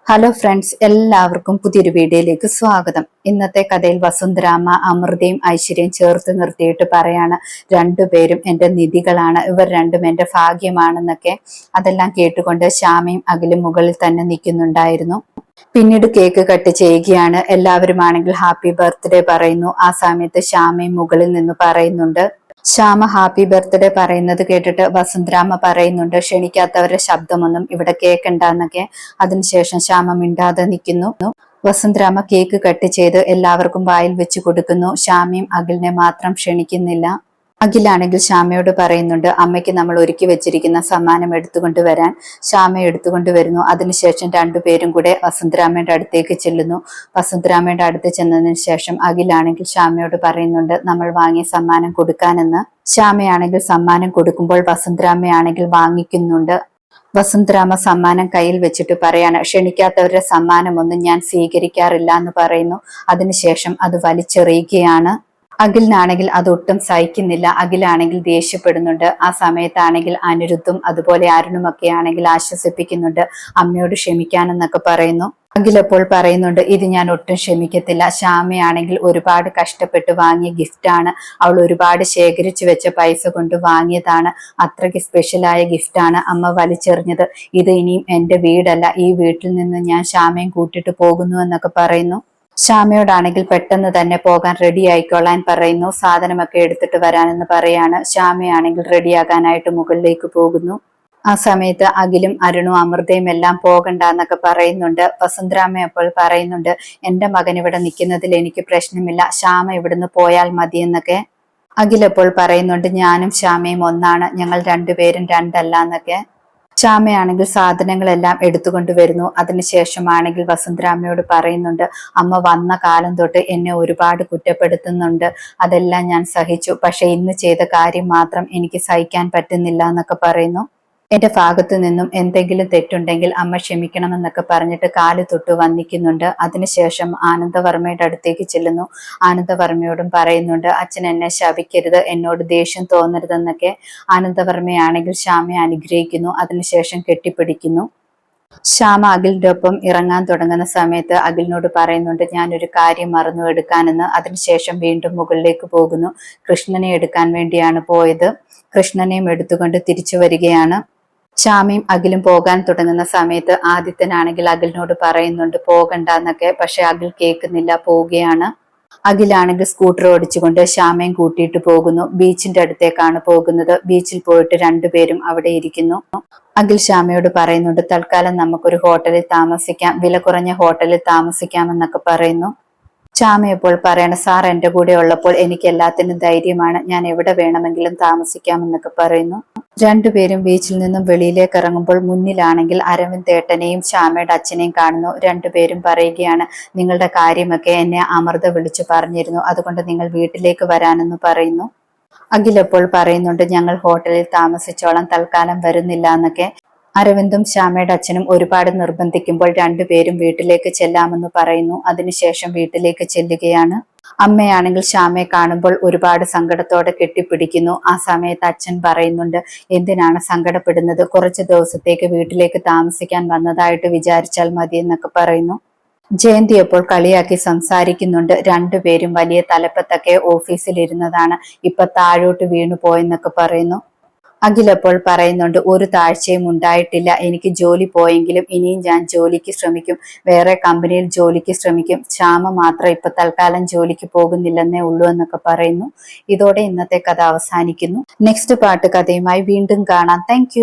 Hello friends, എല്ലാവർക്കും പുതിയൊരു വീഡിയോയിലേക്ക് സ്വാഗതം. ഇന്നത്തെ കഥയിൽ വസുന്ധരാമ്മ അമൃതയും ഐശ്വര്യയും ചേർത്ത് നിർത്തിയിട്ട് പറയാണ്, രണ്ടുപേരും എൻ്റെ നിധികളാണ്, ഇവർ രണ്ടും എൻ്റെ ഭാഗ്യമാണെന്നൊക്കെ. അതെല്ലാം കേട്ടുകൊണ്ട് ശ്യാമയും അഖിലും മുകളിൽ തന്നെ നിൽക്കുന്നുണ്ടായിരുന്നു. പിന്നീട് കേക്ക് കട്ട് ചെയ്യുകയാണ്. എല്ലാവരും ആണെങ്കിൽ ഹാപ്പി ബർത്ത്ഡേ പറയുന്നു. ആ സമയത്ത് ശ്യാമയും മുകളിൽ നിന്ന് പറയുന്നുണ്ട്. ശ്യാമ ഹാപ്പി ബർത്ത്ഡേ പറയുന്നത് കേട്ടിട്ട് വസുന്ധരാമ്മ പറയുന്നുണ്ട്, ക്ഷണിക്കാത്തവരുടെ ശബ്ദമൊന്നും ഇവിടെ കേൾക്കണ്ടെന്നൊക്കെ. അതിനുശേഷം ശ്യാമ മിണ്ടാതെ നിൽക്കുന്നു. വസുന്ധരാമ്മ കേക്ക് കട്ട് ചെയ്ത് എല്ലാവർക്കും വായിൽ വെച്ച് കൊടുക്കുന്നു. ശ്യാമയും അഖിലിനെ മാത്രം ക്ഷണിക്കുന്നില്ല. അഖിലാണെങ്കിൽ ശ്യാമയോട് പറയുന്നുണ്ട്, അമ്മയ്ക്ക് നമ്മൾ ഒരുക്കി വെച്ചിരിക്കുന്ന സമ്മാനം എടുത്തുകൊണ്ട് വരാൻ. ശ്യാമ എടുത്തുകൊണ്ട് വരുന്നു. അതിനുശേഷം രണ്ടുപേരും കൂടെ വസുന്ധരാമ്മയുടെ അടുത്തേക്ക് ചെല്ലുന്നു. വസുന്ധരാമ്മയുടെ അടുത്ത് ചെന്നതിന് ശേഷം അഖിലാണെങ്കിൽ ശ്യാമയോട് പറയുന്നുണ്ട്, നമ്മൾ വാങ്ങിയ സമ്മാനം കൊടുക്കാനെന്ന്. ശ്യാമയാണെങ്കിൽ സമ്മാനം കൊടുക്കുമ്പോൾ വസുന്ധരാമ്മയാണെങ്കിൽ വാങ്ങിക്കുന്നുണ്ട്. വസുന്ധരാമ്മ സമ്മാനം കയ്യിൽ വെച്ചിട്ട് പറയാണ്, ക്ഷണിക്കാത്തവരുടെ സമ്മാനമൊന്നും ഞാൻ സ്വീകരിക്കാറില്ല എന്ന് പറയുന്നു. അതിനുശേഷം അത് വലിച്ചെറിയുകയാണ്. അഖിലിനാണെങ്കിൽ അതൊട്ടും സഹിക്കുന്നില്ല. അഖിലാണെങ്കിൽ ദേഷ്യപ്പെടുന്നുണ്ട്. ആ സമയത്താണെങ്കിൽ അനിരുദ്ധും അതുപോലെ അരുണുമൊക്കെ ആണെങ്കിൽ ആശ്വസിപ്പിക്കുന്നുണ്ട്, അമ്മയോട് ക്ഷമിക്കാനെന്നൊക്കെ പറയുന്നു. അഖിലപ്പോൾ പറയുന്നുണ്ട്, ഇത് ഞാൻ ഒട്ടും ക്ഷമിക്കത്തില്ല. ശ്യാമയാണെങ്കിൽ ഒരുപാട് കഷ്ടപ്പെട്ട് വാങ്ങിയ ഗിഫ്റ്റാണ്, അവൾ ഒരുപാട് ശേഖരിച്ചു വെച്ച പൈസ കൊണ്ട് വാങ്ങിയതാണ്, അത്രയ്ക്ക് സ്പെഷ്യലായ ഗിഫ്റ്റാണ് അമ്മ വലിച്ചെറിഞ്ഞത്. ഇത് ഇനിയും എൻ്റെ വീടല്ല, ഈ വീട്ടിൽ നിന്ന് ഞാൻ ശ്യാമയും കൂട്ടിട്ട് പോകുന്നു എന്നൊക്കെ പറയുന്നു. ശ്യാമയോടാണെങ്കിൽ പെട്ടെന്ന് തന്നെ പോകാൻ റെഡി ആയിക്കൊള്ളാൻ പറയുന്നു. സാധനമൊക്കെ എടുത്തിട്ട് വരാനെന്ന് പറയാണ്. ശ്യാമയാണെങ്കിൽ റെഡിയാകാനായിട്ട് മുകളിലേക്ക് പോകുന്നു. ആ സമയത്ത് അഖിലും അരുണും അമൃതയും എല്ലാം പോകണ്ടെന്നൊക്കെ പറയുന്നുണ്ട്. വസുന്ധരാമ്മ അപ്പോൾ പറയുന്നുണ്ട്, എൻ്റെ മകൻ ഇവിടെ നിൽക്കുന്നതിൽ എനിക്ക് പ്രശ്നമില്ല, ശ്യാമ ഇവിടുന്ന് പോയാൽ മതിയെന്നൊക്കെ. അഖിലപ്പോൾ പറയുന്നുണ്ട്, ഞാനും ശ്യാമയും ഒന്നാണ്, ഞങ്ങൾ രണ്ടുപേരും രണ്ടല്ല എന്നൊക്കെ. ശ്യാമയാണെങ്കിൽ സാധനങ്ങളെല്ലാം എടുത്തുകൊണ്ട് വരുന്നു. അതിനുശേഷമാണെങ്കിൽ വസുന്ധരാമ്മയോട് പറയുന്നുണ്ട്, അമ്മ വന്ന കാലം തൊട്ട് എന്നെ ഒരുപാട് കുറ്റപ്പെടുത്തുന്നുണ്ട്, അതെല്ലാം ഞാൻ സഹിച്ചു, പക്ഷെ ഇന്ന് ചെയ്ത കാര്യം മാത്രം എനിക്ക് സഹിക്കാൻ പറ്റുന്നില്ല എന്നൊക്കെ പറയുന്നു. എന്റെ ഭാഗത്തു നിന്നും എന്തെങ്കിലും തെറ്റുണ്ടെങ്കിൽ അമ്മ ക്ഷമിക്കണമെന്നൊക്കെ പറഞ്ഞിട്ട് കാല് തൊട്ട് വന്നിക്കുന്നുണ്ട്. അതിനുശേഷം ആനന്ദവർമ്മയുടെ അടുത്തേക്ക് ചെല്ലുന്നു. ആനന്ദവർമ്മയോടും പറയുന്നുണ്ട്, അച്ഛൻ എന്നെ ശപിക്കരുത്, എന്നോട് ദേഷ്യം തോന്നരുതെന്നൊക്കെ. ആനന്ദവർമ്മയാണെങ്കിൽ ശ്യാമയെ അനുഗ്രഹിക്കുന്നു. അതിനുശേഷം കെട്ടിപ്പിടിക്കുന്നു. ശ്യാമ അഖിലിന്റെ ഒപ്പം ഇറങ്ങാൻ തുടങ്ങുന്ന സമയത്ത് അഖിലിനോട് പറയുന്നുണ്ട്, ഞാനൊരു കാര്യം മറന്നു എടുക്കാനെന്ന്. അതിനുശേഷം വീണ്ടും മുകളിലേക്ക് പോകുന്നു. കൃഷ്ണനെ എടുക്കാൻ വേണ്ടിയാണ് പോയത്. കൃഷ്ണനെയും എടുത്തുകൊണ്ട് തിരിച്ചു വരികയാണ്. ശ്യാമയും അഖിലും പോകാൻ തുടങ്ങുന്ന സമയത്ത് ആദിത്യനാണെങ്കിൽ അഖിലിനോട് പറയുന്നുണ്ട് പോകണ്ടെന്നൊക്കെ. പക്ഷെ അഖിൽ കേൾക്കുന്നില്ല, പോവുകയാണ്. അഖിലാണെങ്കിൽ സ്കൂട്ടർ ഓടിച്ചുകൊണ്ട് ശ്യാമയും കൂട്ടിയിട്ട് പോകുന്നു. ബീച്ചിന്റെ അടുത്തേക്കാണ് പോകുന്നത്. ബീച്ചിൽ പോയിട്ട് രണ്ടുപേരും അവിടെ ഇരിക്കുന്നു. അഖിൽ ശ്യാമയോട് പറയുന്നുണ്ട്, തൽക്കാലം നമുക്കൊരു ഹോട്ടലിൽ താമസിക്കാം, വില കുറഞ്ഞ ഹോട്ടലിൽ താമസിക്കാമെന്നൊക്കെ പറയുന്നു. ശ്യാമ ഇപ്പോൾ പറയണ, സാർ എൻ്റെ കൂടെ ഉള്ളപ്പോൾ എനിക്ക് എല്ലാത്തിനും ധൈര്യമാണ്, ഞാൻ എവിടെ വേണമെങ്കിലും താമസിക്കാമെന്നൊക്കെ പറയുന്നു. രണ്ടുപേരും ബീച്ചിൽ നിന്നും വെളിയിലേക്ക് ഇറങ്ങുമ്പോൾ മുന്നിലാണെങ്കിൽ അരവിന്ദ് ഏട്ടനെയും ശ്യാമയുടെ അച്ഛനെയും കാണുന്നു. രണ്ടുപേരും പറയുകയാണ്, നിങ്ങളുടെ കാര്യമൊക്കെ എന്നെ അമൃത വിളിച്ചു പറഞ്ഞിരുന്നു, അതുകൊണ്ട് നിങ്ങൾ വീട്ടിലേക്ക് വരാനെന്ന് പറയുന്നു. അഖിലപ്പോൾ പറയുന്നുണ്ട്, ഞങ്ങൾ ഹോട്ടലിൽ താമസിച്ചോളാം, തൽക്കാലം വരുന്നില്ല എന്നൊക്കെ. അരവിന്ദും ശ്യാമയുടെ അച്ഛനും ഒരുപാട് നിർബന്ധിക്കുമ്പോൾ രണ്ടുപേരും വീട്ടിലേക്ക് ചെല്ലാമെന്ന് പറയുന്നു. അതിനുശേഷം വീട്ടിലേക്ക് ചെല്ലുകയാണ്. അമ്മയാണെങ്കിൽ ശ്യാമയെ കാണുമ്പോൾ ഒരുപാട് സങ്കടത്തോടെ കെട്ടിപ്പിടിക്കുന്നു. ആ സമയത്ത് അച്ഛൻ പറയുന്നുണ്ട്, എന്തിനാണ് സങ്കടപ്പെടുന്നത്, കുറച്ച് ദിവസത്തേക്ക് വീട്ടിലേക്ക് താമസിക്കാൻ വന്നതായിട്ട് വിചാരിച്ചാൽ മതി എന്നൊക്കെ പറയുന്നു. ജയന്തി അപ്പോൾ കളിയാക്കി സംസാരിക്കുന്നുണ്ട്, രണ്ടുപേരും വലിയ തലപ്പത്തൊക്കെ ഓഫീസിൽ ഇരുന്നതാണ്, ഇപ്പൊ താഴോട്ട് വീണു പോയെന്നൊക്കെ പറയുന്നു. അഖിലപ്പോൾ പറയുന്നുണ്ട്, ഒരു താഴ്ചയും ഉണ്ടായിട്ടില്ല, എനിക്ക് ജോലി പോയെങ്കിലും ഇനിയും ഞാൻ ജോലിക്ക് ശ്രമിക്കും, വേറെ കമ്പനിയിൽ ജോലിക്ക് ശ്രമിക്കും, ശ്യാമ മാത്രം ഇപ്പൊ തൽക്കാലം ജോലിക്ക് പോകുന്നില്ലെന്നേ ഉള്ളൂ എന്നൊക്കെ പറയുന്നു. ഇതോടെ ഇന്നത്തെ കഥ അവസാനിക്കുന്നു. നെക്സ്റ്റ് പാർട്ട് കഥയുമായി വീണ്ടും കാണാം. താങ്ക്